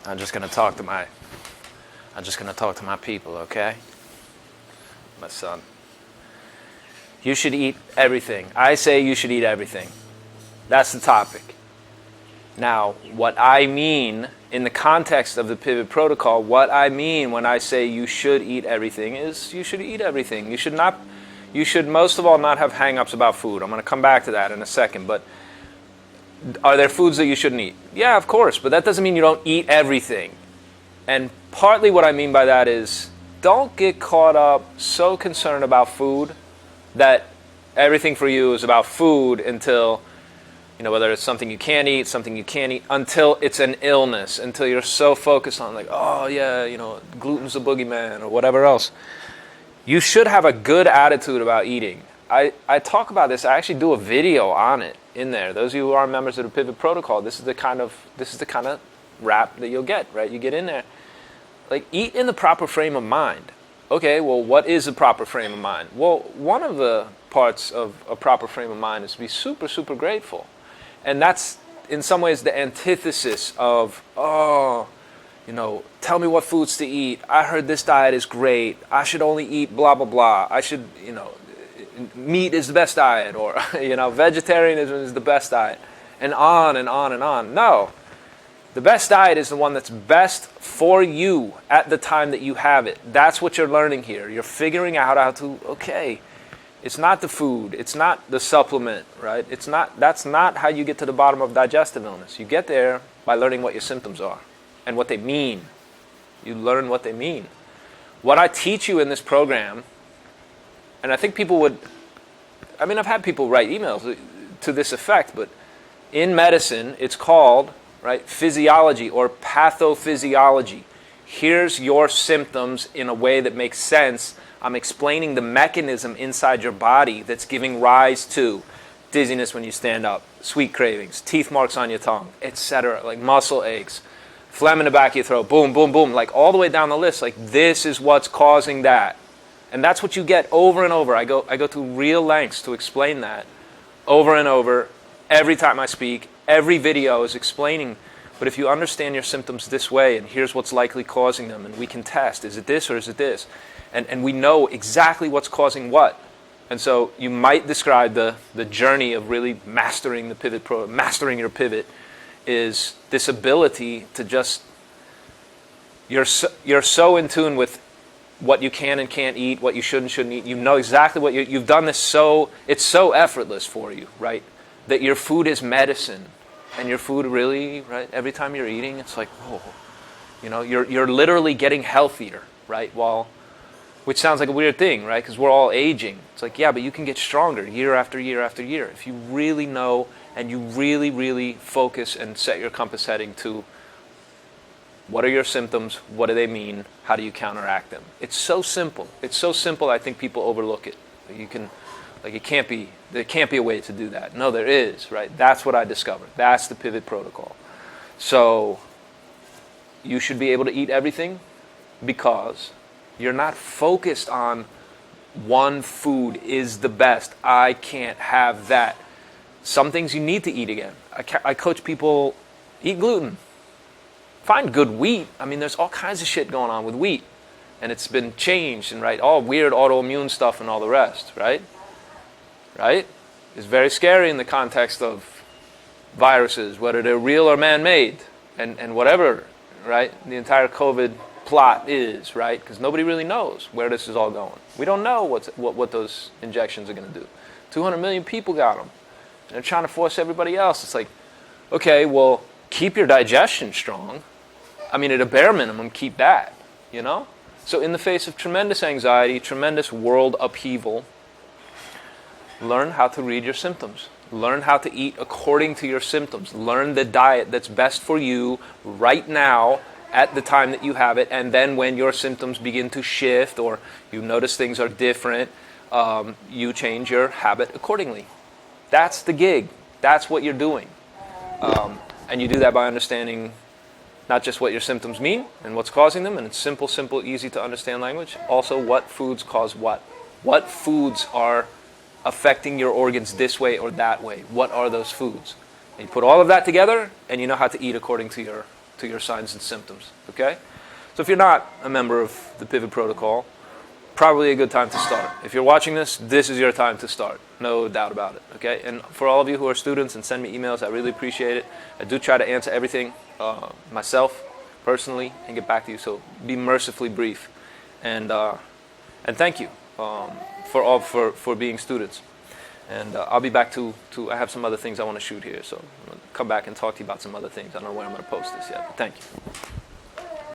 I'm just gonna talk to my people, okay? My son. You should eat everything. I say you should eat everything. That's the topic. Now, what I mean in the context of the pivot protocol, what I mean when I say you should eat everything is you should eat everything. You should most of all not have hang-ups about food. I'm going to come back to that in a second, but are there foods that you shouldn't eat? Yeah, of course, but that doesn't mean you don't eat everything. And partly what I mean by that is don't get caught up so concerned about food that everything for you is about food until, whether it's something you can't eat, until it's an illness, until you're so focused on oh yeah, gluten's the boogeyman or whatever else. You should have a good attitude about eating. I talk about this. I actually do a video on it in there. Those of you who are members of the Pivot Protocol, this is the kind of rap that you'll get, right? You get in there. Eat in the proper frame of mind. Okay, well, what is a proper frame of mind? Well, one of the parts of a proper frame of mind is to be super, super grateful. And that's, in some ways, the antithesis of, tell me what foods to eat. I heard this diet is great. I should only eat blah, blah, blah. I should, meat is the best diet, or, vegetarianism is the best diet, and on and on and on. No. The best diet is the one that's best for you at the time that you have it. That's what you're learning here. You're figuring out how to, it's not the food, it's not the supplement, right? That's not how you get to the bottom of digestive illness. You get there by learning what your symptoms are and what they mean. You learn what they mean. What I teach you in this program, and I think I've had people write emails to this effect, but in medicine, it's called, physiology or pathophysiology. Here's your symptoms in a way that makes sense. I'm explaining the mechanism inside your body that's giving rise to dizziness when you stand up, sweet cravings, teeth marks on your tongue, etc., muscle aches, phlegm in the back of your throat, boom, boom, boom, all the way down the list. This is what's causing that. And that's what you get over and over. I go to real lengths to explain that over and over. Every time I speak, every video is explaining, but if you understand your symptoms this way, and here's what's likely causing them, and we can test, is it this or is it this? And we know exactly what's causing what. And so you might describe the journey of really mastering the pivot mastering your pivot is this ability to just, you're so in tune with what you can and can't eat, what you should and shouldn't eat. You know exactly what you've done this it's so effortless for you, right? That your food is medicine, and your food really, right? Every time you're eating, it's you're literally getting healthier, right? Which sounds like a weird thing, right? Because we're all aging. It's yeah, but you can get stronger year after year after year if you really know and you really, really focus and set your compass heading to what are your symptoms, what do they mean, how do you counteract them? It's so simple. It's so simple. I think people overlook it. There can't be a way to do that. No, there is, right? That's what I discovered. That's the pivot protocol. So you should be able to eat everything because you're not focused on one food is the best. I can't have that. Some things you need to eat again. I coach people, eat gluten. Find good wheat. There's all kinds of shit going on with wheat. And it's been changed and, all weird autoimmune stuff and all the rest, right? Right? It's very scary in the context of viruses, whether they're real or man-made, and whatever, right? The entire COVID plot is, right? Because nobody really knows where this is all going. We don't know what those injections are going to do. 200 million people got them. And they're trying to force everybody else. It's okay, well, keep your digestion strong. At a bare minimum, keep that, So in the face of tremendous anxiety, tremendous world upheaval, learn how to read your symptoms. Learn how to eat according to your symptoms. Learn the diet that's best for you right now at the time that you have it. And then when your symptoms begin to shift or you notice things are different, you change your habit accordingly. That's the gig. That's what you're doing. And you do that by understanding not just what your symptoms mean and what's causing them, and it's simple, easy to understand language. Also, what foods cause what. What foods are affecting your organs this way or that way? What are those foods? And you put all of that together, and you know how to eat according to to your signs and symptoms, okay? So if you're not a member of the Pivot Protocol, probably a good time to start. If you're watching this, this is your time to start. No doubt about it, okay? And for all of you who are students and send me emails, I really appreciate it. I do try to answer everything myself, personally, and get back to you. So be mercifully brief. And thank you for being students. And I'll be back to I have some other things I want to shoot here. So I'm going to come back and talk to you about some other things. I don't know where I'm going to post this yet, but thank you.